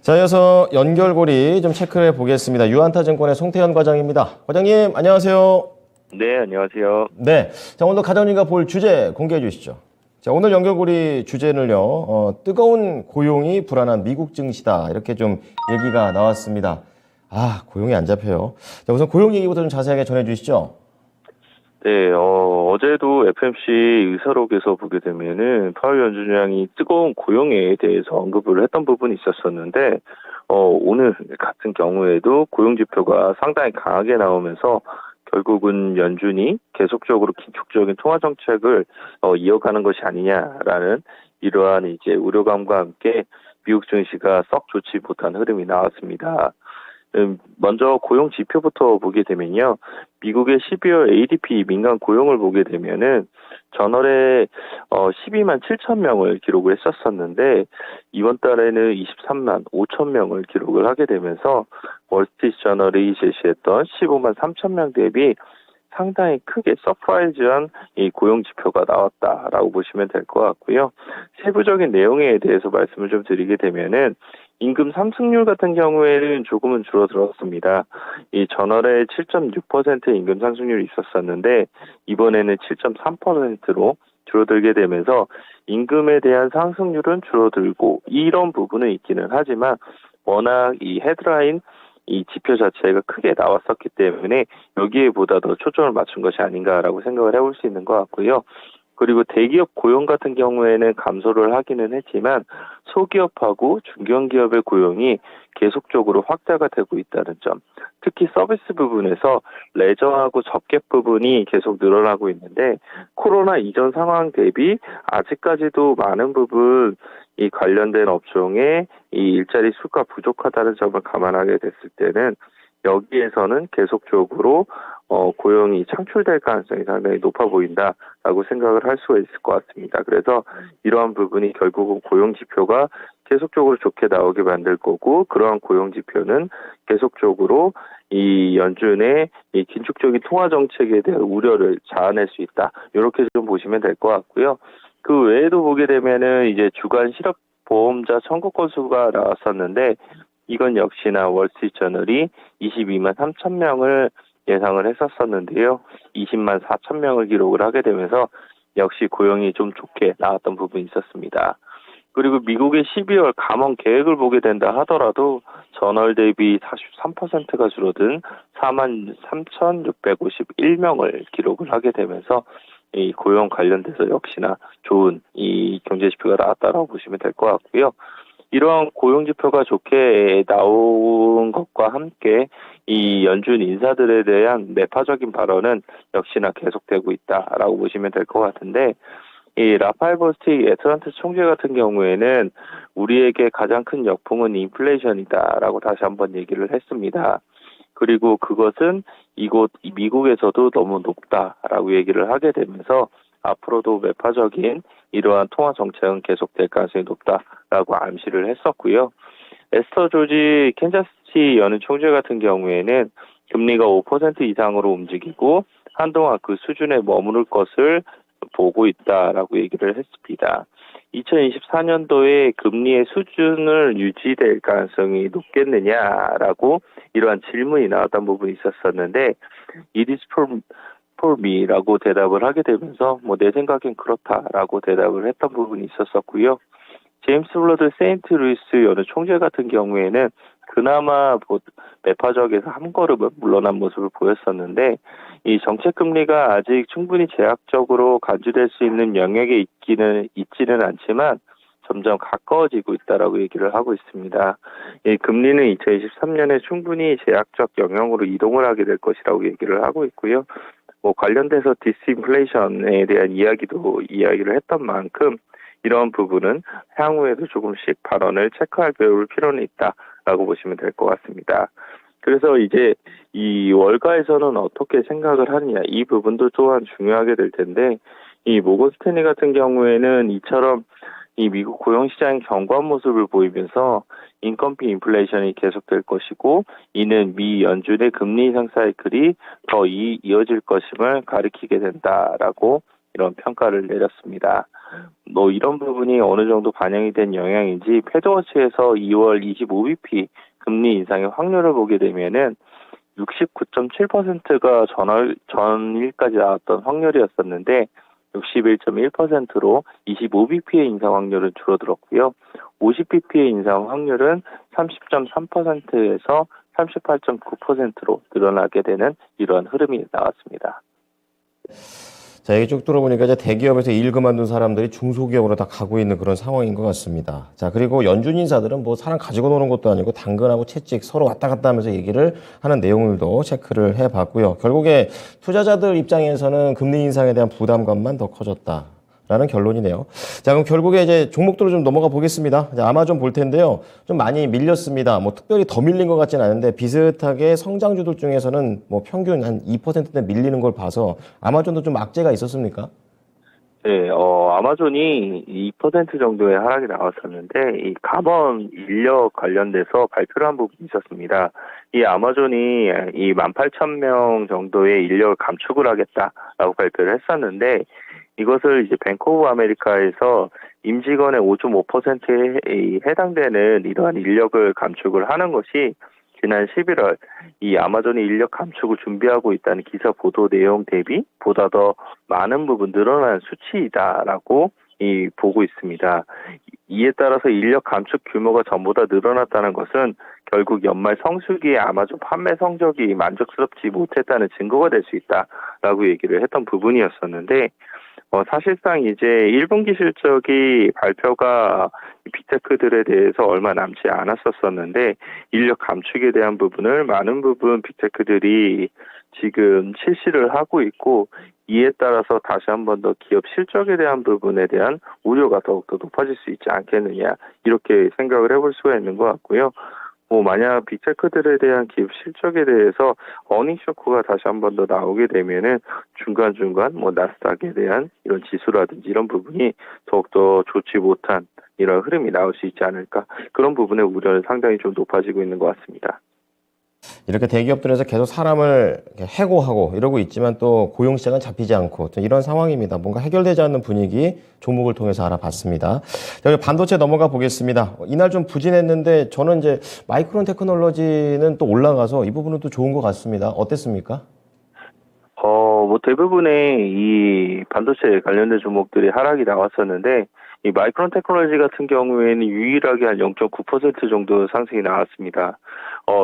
자, 이어서 연결고리 좀 체크해 보겠습니다. 유한타증권의 송태현 과장입니다. 과장님, 안녕하세요. 네, 안녕하세요. 네. 자, 오늘도 과장님과 볼 주제 공개해 주시죠. 자, 오늘 연결고리 주제는요, 뜨거운 고용이 불안한 미국 증시다. 이렇게 좀 얘기가 나왔습니다. 아, 고용이 안 잡혀요. 자, 우선 고용 얘기부터 좀 자세하게 전해 주시죠. 네, 어제도 FMC 의사록에서 보게 되면은 파월 연준장이 뜨거운 고용에 대해서 언급을 했던 부분이 있었었는데, 오늘 같은 경우에도 고용 지표가 상당히 강하게 나오면서 결국은 연준이 계속적으로 긴축적인 통화 정책을 이어가는 것이 아니냐라는 이러한 이제 우려감과 함께 미국 증시가 썩 좋지 못한 흐름이 나왔습니다. 먼저 고용 지표부터 보게 되면요. 미국의 12월 ADP 민간 고용을 보게 되면은 전월에 12만 7천 명을 기록을 했었었는데 이번 달에는 23만 5천 명을 기록을 하게 되면서 월스트리트 저널이 제시했던 15만 3천 명 대비 상당히 크게 서프라이즈한 이 고용 지표가 나왔다라고 보시면 될 것 같고요. 세부적인 내용에 대해서 말씀을 좀 드리게 되면은 임금 상승률 같은 경우에는 조금은 줄어들었습니다. 이 전월에 7.6% 임금 상승률이 있었었는데 이번에는 7.3%로 줄어들게 되면서 임금에 대한 상승률은 줄어들고 이런 부분은 있기는 하지만 워낙 이 헤드라인 이 지표 자체가 크게 나왔었기 때문에 여기에 보다 더 초점을 맞춘 것이 아닌가라고 생각을 해볼 수 있는 것 같고요. 그리고 대기업 고용 같은 경우에는 감소를 하기는 했지만 소기업하고 중견기업의 고용이 계속적으로 확대가 되고 있다는 점. 특히 서비스 부분에서 레저하고 접객 부분이 계속 늘어나고 있는데 코로나 이전 상황 대비 아직까지도 많은 부분 이 관련된 업종에 이 일자리 수가 부족하다는 점을 감안하게 됐을 때는 여기에서는 계속적으로 고용이 창출될 가능성이 상당히 높아 보인다라고 생각을 할 수가 있을 것 같습니다. 그래서 이러한 부분이 결국은 고용 지표가 계속적으로 좋게 나오게 만들 거고 그러한 고용 지표는 계속적으로 이 연준의 이 긴축적인 통화 정책에 대한 우려를 자아낼 수 있다. 이렇게 좀 보시면 될 것 같고요. 그 외에도 보게 되면은 이제 주간 실업보험자 청구 건수가 나왔었는데 이건 역시나 월스트리트 저널이 22만 3천 명을 예상을 했었었는데요. 20만 4천 명을 기록을 하게 되면서 역시 고용이 좀 좋게 나왔던 부분이 있었습니다. 그리고 미국의 12월 감원 계획을 보게 된다 하더라도 전월 대비 43%가 줄어든 4만 3,651명을 기록을 하게 되면서 이 고용 관련돼서 역시나 좋은 이 경제 지표가 나왔다라고 보시면 될 것 같고요. 이러한 고용 지표가 좋게 나온 것과 함께 이 연준 인사들에 대한 매파적인 발언은 역시나 계속되고 있다라고 보시면 될 것 같은데 이 라파엘 보스틱 애틀란타 총재 같은 경우에는 우리에게 가장 큰 역풍은 인플레이션이다라고 다시 한번 얘기를 했습니다. 그리고 그것은 이곳 미국에서도 너무 높다라고 얘기를 하게 되면서 앞으로도 매파적인 이러한 통화 정책은 계속될 가능성이 높다라고 암시를 했었고요. 에스터 조지 캔자스시티 연은 총재 같은 경우에는 금리가 5% 이상으로 움직이고 한동안 그 수준에 머무를 것을 보고 있다라고 얘기를 했습니다. 2024년도에 금리의 수준을 유지될 가능성이 높겠느냐라고 이러한 질문이 나왔던 부분이 있었었는데 It is for me라고 대답을 하게 되면서 내 생각엔 그렇다라고 대답을 했던 부분이 있었었고요. 제임스 블러드 세인트 루이스 연은 총재 같은 경우에는 그나마 매파적에서 한 걸음 물러난 모습을 보였었는데 이 정책 금리가 아직 충분히 제약적으로 간주될 수 있는 영역에 있지는 않지만 점점 가까워지고 있다라고 얘기를 하고 있습니다. 이 금리는 2023년에 충분히 제약적 영역으로 이동을 하게 될 것이라고 얘기를 하고 있고요. 관련돼서 디스인플레이션에 대한 이야기를 했던 만큼 이런 부분은 향후에도 조금씩 발언을 체크할 배울 필요는 있다라고 보시면 될 것 같습니다. 그래서 이제 이 월가에서는 어떻게 생각을 하느냐 이 부분도 또한 중요하게 될 텐데 이 모건 스탠리 같은 경우에는 이처럼 이 미국 고용시장의 견고한 모습을 보이면서 인건비 인플레이션이 계속될 것이고 이는 미 연준의 금리 인상 사이클이 더 이어질 것임을 가리키게 된다라고 이런 평가를 내렸습니다. 뭐 이런 부분이 어느 정도 반영이 된 영향인지 패드워치에서 2월 25bp 금리 인상의 확률을 보게 되면은 69.7%가 전일까지 나왔던 확률이었었는데 61.1%로 25bp의 인상 확률은 줄어들었고요. 50bp의 인상 확률은 30.3%에서 38.9%로 늘어나게 되는 이러한 흐름이 나왔습니다. 자, 얘기 쭉 들어보니까 이제 대기업에서 일 그만둔 사람들이 중소기업으로 다 가고 있는 그런 상황인 것 같습니다. 자, 그리고 연준 인사들은 뭐 사람 가지고 노는 것도 아니고 당근하고 채찍 서로 왔다 갔다 하면서 얘기를 하는 내용들도 체크를 해봤고요. 결국에 투자자들 입장에서는 금리 인상에 대한 부담감만 더 커졌다. 라는 결론이네요. 자, 그럼 결국에 이제 종목들로 좀 넘어가 보겠습니다. 자, 아마존 볼 텐데요. 좀 많이 밀렸습니다. 뭐 특별히 더 밀린 것 같지는 않은데 비슷하게 성장주들 중에서는 뭐 평균 한 2%대 밀리는 걸 봐서 아마존도 좀 악재가 있었습니까? 네, 아마존이 2% 정도의 하락이 나왔었는데, 이 가번 인력 관련돼서 발표를 한 부분이 있었습니다. 이 아마존이 이 18,000명 정도의 인력을 감축을 하겠다라고 발표를 했었는데, 이것을 이제 뱅크 오브 아메리카에서 임직원의 5.5%에 해당되는 이러한 인력을 감축을 하는 것이 지난 11월 이 아마존이 인력 감축을 준비하고 있다는 기사 보도 내용 대비 보다 더 많은 부분 늘어난 수치이다라고 보고 있습니다. 이에 따라서 인력 감축 규모가 전보다 늘어났다는 것은 결국 연말 성수기에 아마존 판매 성적이 만족스럽지 못했다는 증거가 될 수 있다라고 얘기를 했던 부분이었었는데 사실상 이제 1분기 실적이 발표가 빅테크들에 대해서 얼마 남지 않았었는데 인력 감축에 대한 부분을 많은 부분 빅테크들이 지금 실시를 하고 있고 이에 따라서 다시 한 번 더 기업 실적에 대한 부분에 대한 우려가 더욱더 높아질 수 있지 않겠느냐 이렇게 생각을 해볼 수가 있는 것 같고요. 만약 빅테크들에 대한 기업 실적에 대해서 어닝 쇼크가 다시 한 번 더 나오게 되면은 중간중간 나스닥에 대한 이런 지수라든지 이런 부분이 더욱더 좋지 못한 이런 흐름이 나올 수 있지 않을까. 그런 부분의 우려는 상당히 좀 높아지고 있는 것 같습니다. 이렇게 대기업들에서 계속 사람을 해고하고 이러고 있지만 또 고용 시장은 잡히지 않고 이런 상황입니다. 뭔가 해결되지 않는 분위기 종목을 통해서 알아봤습니다. 자, 반도체 넘어가 보겠습니다. 이날 좀 부진했는데 저는 이제 마이크론 테크놀로지는 또 올라가서 이 부분은 또 좋은 것 같습니다. 어땠습니까? 대부분의 이 반도체 관련된 종목들이 하락이 나왔었는데, 이 마이크론 테크놀로지 같은 경우에는 유일하게 한 0.9% 정도 상승이 나왔습니다.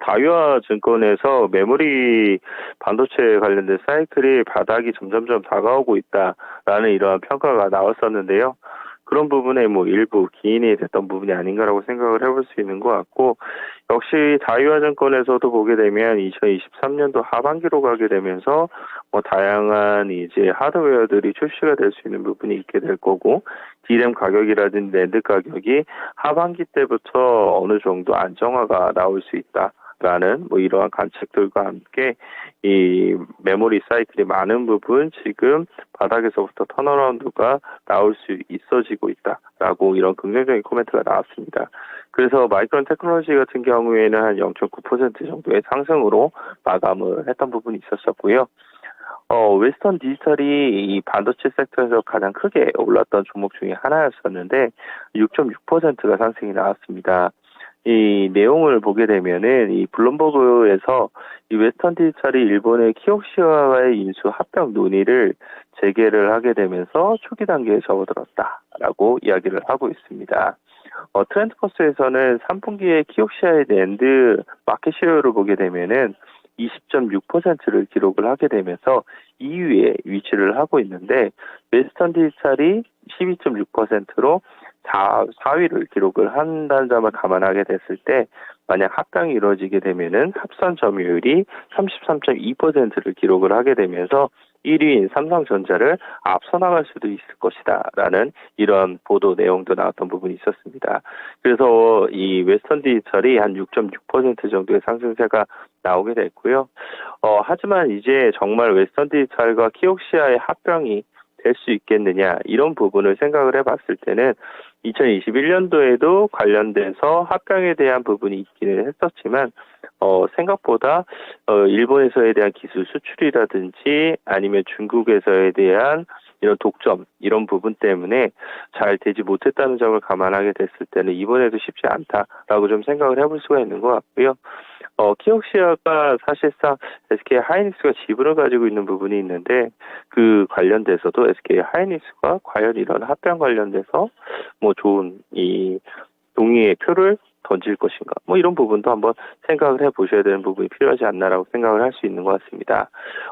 다이와 증권에서 메모리 반도체 관련된 사이클이 바닥이 점점점 다가오고 있다라는 이러한 평가가 나왔었는데요. 그런 부분에 일부 기인이 됐던 부분이 아닌가라고 생각을 해볼 수 있는 것 같고, 역시 다이와 증권에서도 보게 되면 2023년도 하반기로 가게 되면서 다양한 이제 하드웨어들이 출시가 될 수 있는 부분이 있게 될 거고, D램 가격이라든지 낸드 가격이 하반기 때부터 어느 정도 안정화가 나올 수 있다라는 이러한 관측들과 함께 이 메모리 사이클이 많은 부분 지금 바닥에서부터 턴어라운드가 나올 수 있어지고 있다라고 이런 긍정적인 코멘트가 나왔습니다. 그래서 마이크론 테크놀로지 같은 경우에는 한 0.9% 정도의 상승으로 마감을 했던 부분이 있었었고요. 웨스턴 디지털이 이 반도체 섹터에서 가장 크게 올랐던 종목 중에 하나였었는데 6.6%가 상승이 나왔습니다. 이 내용을 보게 되면은 이 블룸버그에서 이 웨스턴 디지털이 일본의 키옥시아와의 인수 합병 논의를 재개를 하게 되면서 초기 단계에 접어들었다라고 이야기를 하고 있습니다. 트렌드포스에서는 3분기에 키옥시아의 낸드 마켓 쉐어를 보게 되면은 20.6%를 기록을 하게 되면서 2위에 위치를 하고 있는데 웨스턴 디지털이 12.6%로 4위를 기록을 한다는 점을 감안하게 됐을 때 만약 합병이 이루어지게 되면은 합산 점유율이 33.2%를 기록을 하게 되면서 1위인 삼성전자를 앞서 나갈 수도 있을 것이다 라는 이런 보도 내용도 나왔던 부분이 있었습니다. 그래서 이 웨스턴 디지털이 한 6.6% 정도의 상승세가 나오게 됐고요. 하지만 이제 정말 웨스턴 디지털과 키옥시아의 합병이 될 수 있겠느냐 이런 부분을 생각을 해봤을 때는 2021년도에도 관련돼서 합병에 대한 부분이 있기는 했었지만 생각보다 일본에서에 대한 기술 수출이라든지 아니면 중국에서에 대한 이런 독점 이런 부분 때문에 잘 되지 못했다는 점을 감안하게 됐을 때는 이번에도 쉽지 않다라고 좀 생각을 해볼 수가 있는 것 같고요. 키옥시아가 사실상 SK 하이닉스가 지분을 가지고 있는 부분이 있는데 그 관련돼서도 SK 하이닉스가 과연 이런 합병 관련돼서 뭐 좋은 이 동의의 표를 던질 것인가 뭐 이런 부분도 한번 생각을 해보셔야 되는 부분이 필요하지 않나라고 생각을 할 수 있는 것 같습니다.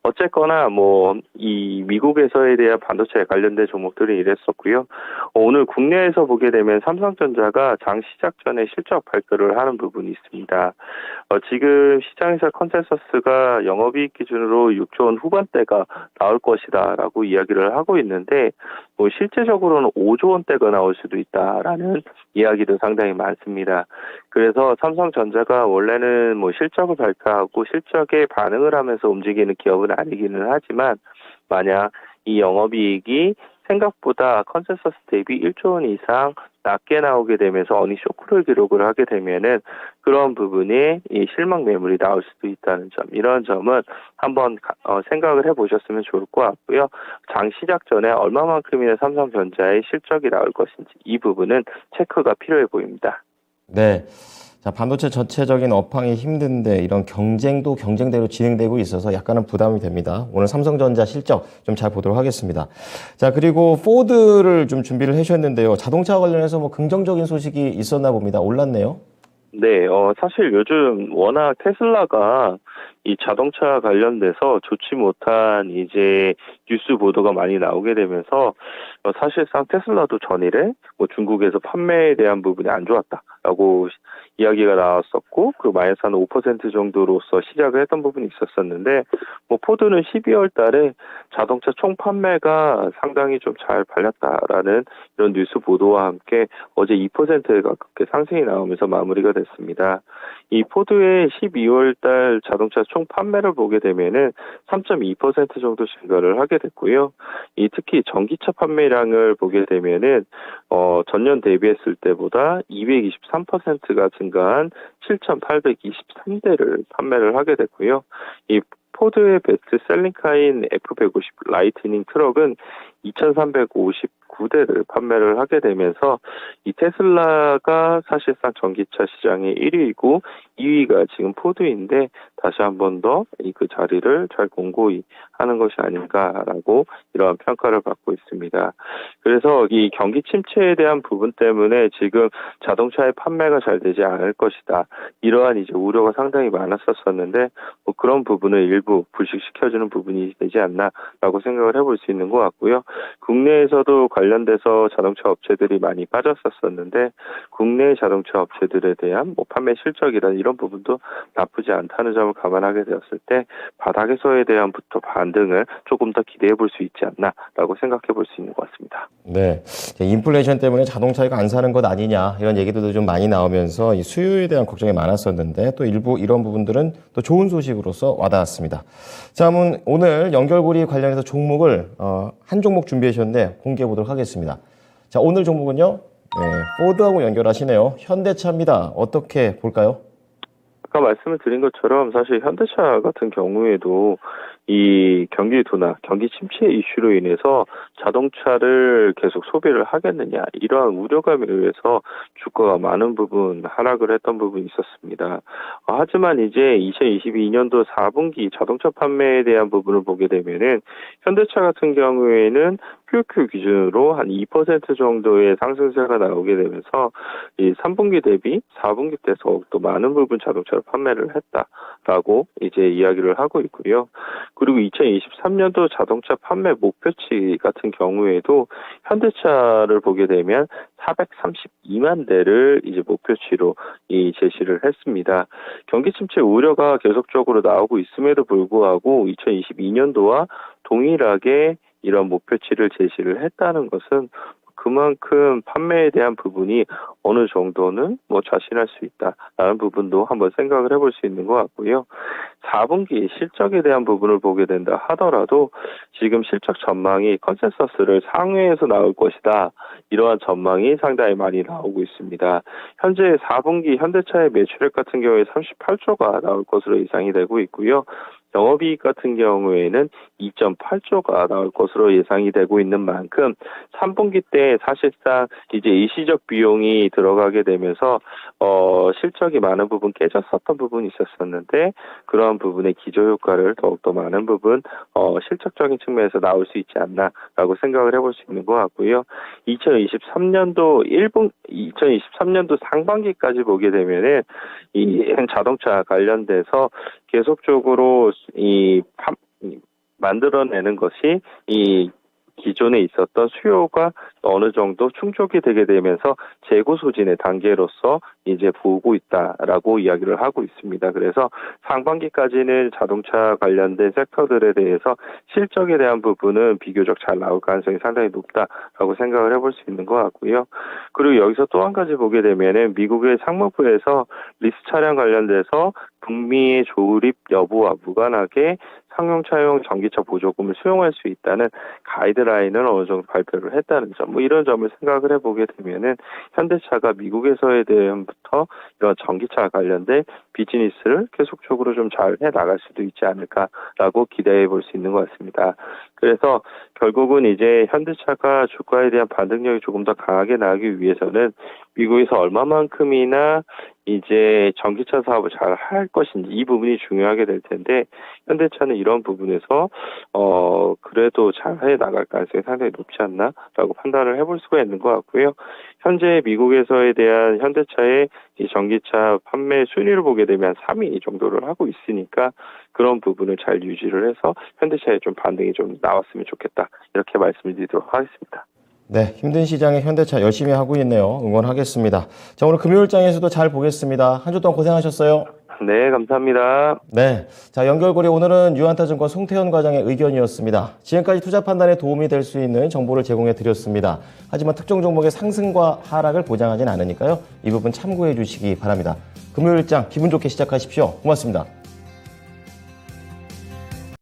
어쨌거나 뭐 이 미국에서에 대한 반도체에 관련된 종목들이 이랬었고요. 오늘 국내에서 보게 되면 삼성전자가 장 시작 전에 실적 발표를 하는 부분이 있습니다. 지금 시장에서 컨센서스가 영업이익 기준으로 6조 원 후반대가 나올 것이다라고 이야기를 하고 있는데 뭐 실제적으로는 5조 원대가 나올 수도 있다라는 이야기도 상당히 많습니다. 그래서 삼성전자가 원래는 뭐 실적을 발표하고 실적에 반응을 하면서 움직이는 기업은 아니기는 하지만 만약 이 영업이익이 생각보다 컨센서스 대비 1조 원 이상 낮게 나오게 되면서 어닝 쇼크를 기록을 하게 되면은 그런 부분에 이 실망 매물이 나올 수도 있다는 점, 이런 점은 한번 생각을 해보셨으면 좋을 것 같고요. 장 시작 전에 얼마만큼이나 삼성전자의 실적이 나올 것인지 이 부분은 체크가 필요해 보입니다. 네. 자, 반도체 전체적인 업황이 힘든데 이런 경쟁도 경쟁대로 진행되고 있어서 약간은 부담이 됩니다. 오늘 삼성전자 실적 좀 잘 보도록 하겠습니다. 자, 그리고 포드를 좀 준비를 해주셨는데요. 자동차 관련해서 뭐 긍정적인 소식이 있었나 봅니다. 올랐네요. 네, 사실 요즘 워낙 테슬라가 이 자동차 관련돼서 좋지 못한 이제 뉴스 보도가 많이 나오게 되면서 사실상 테슬라도 전일에 뭐 중국에서 판매에 대한 부분이 안 좋았다라고 이야기가 나왔었고 그 마이너스 한 5% 정도로서 시작을 했던 부분이 있었었는데 뭐 포드는 12월 달에 자동차 총 판매가 상당히 좀 잘 팔렸다라는 이런 뉴스 보도와 함께 어제 2%에 가깝게 상승이 나오면서 마무리가 됐습니다. 이 포드의 12월 달 자동차 총 판매를 보게 되면은 3.2% 정도 증가를 하게 됐고요. 이 특히 전기차 판매량을 보게 되면은 전년 대비했을 때보다 223%가 증가한 7,823대를 판매를 하게 됐고요. 이 포드의 베스트 셀링카인 F150 라이트닝 트럭은 2,359대를 판매를 하게 되면서 이 테슬라가 사실상 전기차 시장의 1위이고 2위가 지금 포드인데 다시 한 번 더 그 자리를 잘 공고히 하는 것이 아닌가라고 이러한 평가를 받고 있습니다. 그래서 이 경기 침체에 대한 부분 때문에 지금 자동차의 판매가 잘 되지 않을 것이다. 이러한 이제 우려가 상당히 많았었는데 뭐 그런 부분을 일부 불식시켜주는 부분이 되지 않나라고 생각을 해볼 수 있는 것 같고요. 국내에서도 관련돼서 자동차 업체들이 많이 빠졌었는데 국내 자동차 업체들에 대한 뭐 판매 실적이나 이런 부분도 나쁘지 않다는 점을 감안하게 되었을 때 바닥에서에 대한부터 반등을 조금 더 기대해 볼 수 있지 않나라고 생각해 볼 수 있는 것 같습니다. 네. 인플레이션 때문에 자동차가 안 사는 것 아니냐 이런 얘기들도 좀 많이 나오면서 이 수요에 대한 걱정이 많았었는데 또 일부 이런 부분들은 또 좋은 소식으로서 와닿았습니다. 자, 그럼 오늘 연결고리 관련해서 종목을 한 종목 준비해 주셨는데 공개해 보도록 하겠습니다. 자, 오늘 종목은요. 네, 포드하고 연결하시네요. 현대차입니다. 어떻게 볼까요? 아까 말씀을 드린 것처럼 사실 현대차 같은 경우에도 이 경기 둔화, 경기 침체 이슈로 인해서 자동차를 계속 소비를 하겠느냐 이러한 우려감에 의해서 주가가 많은 부분 하락을 했던 부분이 있었습니다. 하지만 이제 2022년도 4분기 자동차 판매에 대한 부분을 보게 되면은 현대차 같은 경우에는 QQ 기준으로 한 2% 정도의 상승세가 나오게 되면서 이 3분기 대비 4분기 때 더욱더 많은 부분 자동차를 판매를 했다라고 이제 이야기를 하고 있고요. 그리고 2023년도 자동차 판매 목표치 같은 경우에도 현대차를 보게 되면 432만 대를 이제 목표치로 제시를 했습니다. 경기 침체 우려가 계속적으로 나오고 있음에도 불구하고 2022년도와 동일하게 이런 목표치를 제시를 했다는 것은 그만큼 판매에 대한 부분이 어느 정도는 뭐 자신할 수 있다라는 부분도 한번 생각을 해볼 수 있는 것 같고요. 4분기 실적에 대한 부분을 보게 된다 하더라도 지금 실적 전망이 컨센서스를 상회에서 나올 것이다. 이러한 전망이 상당히 많이 나오고 있습니다. 현재 4분기 현대차의 매출액 같은 경우에 38조가 나올 것으로 예상이 되고 있고요. 영업이익 같은 경우에는 2.8조가 나올 것으로 예상이 되고 있는 만큼 3분기 때 사실상 이제 일시적 비용이 들어가게 되면서 실적이 많은 부분 깨졌었던 부분이 있었었는데 그러한 부분의 기저효과를 더욱더 많은 부분 실적적인 측면에서 나올 수 있지 않나라고 생각을 해볼 수 있는 것 같고요. 2023년도 상반기까지 보게 되면은 이 자동차 관련돼서 계속적으로 만들어내는 것이 이 기존에 있었던 수요가 어느 정도 충족이 되게 되면서 재고 소진의 단계로서 이제 보고 있다라고 이야기를 하고 있습니다. 그래서 상반기까지는 자동차 관련된 섹터들에 대해서 실적에 대한 부분은 비교적 잘 나올 가능성이 상당히 높다라고 생각을 해볼 수 있는 것 같고요. 그리고 여기서 또 한 가지 보게 되면은 미국의 상무부에서 리스 차량 관련돼서 북미의 조립 여부와 무관하게 상용차용 전기차 보조금을 수용할 수 있다는 가이드라인을 어느 정도 발표를 했다는 점, 이런 점을 생각을 해보게 되면은 현대차가 미국에서에 대한부터 이런 전기차 관련된 비즈니스를 계속적으로 좀 잘 해 나갈 수도 있지 않을까라고 기대해 볼 수 있는 것 같습니다. 그래서 결국은 이제 현대차가 주가에 대한 반등력이 조금 더 강하게 나가기 위해서는 미국에서 얼마만큼이나 이제 전기차 사업을 잘 할 것인지 이 부분이 중요하게 될 텐데 현대차는 이런 부분에서 그래도 잘 해 나갈 가능성이 상당히 높지 않나라고 판단을 해볼 수가 있는 것 같고요. 현재 미국에서에 대한 현대차의 이 전기차 판매 순위를 보게 되면 3위 정도를 하고 있으니까 그런 부분을 잘 유지를 해서 현대차에 좀 반등이 좀 나왔으면 좋겠다 이렇게 말씀을 드리도록 하겠습니다. 네, 힘든 시장에 현대차 열심히 하고 있네요. 응원하겠습니다. 자, 오늘 금요일장에서도 잘 보겠습니다. 한 주 동안 고생하셨어요. 네, 감사합니다. 네, 자, 연결고리 오늘은 유한타증권 송태현 과장의 의견이었습니다. 지금까지 투자 판단에 도움이 될 수 있는 정보를 제공해 드렸습니다. 하지만 특정 종목의 상승과 하락을 보장하진 않으니까요. 이 부분 참고해 주시기 바랍니다. 금요일장 기분 좋게 시작하십시오. 고맙습니다.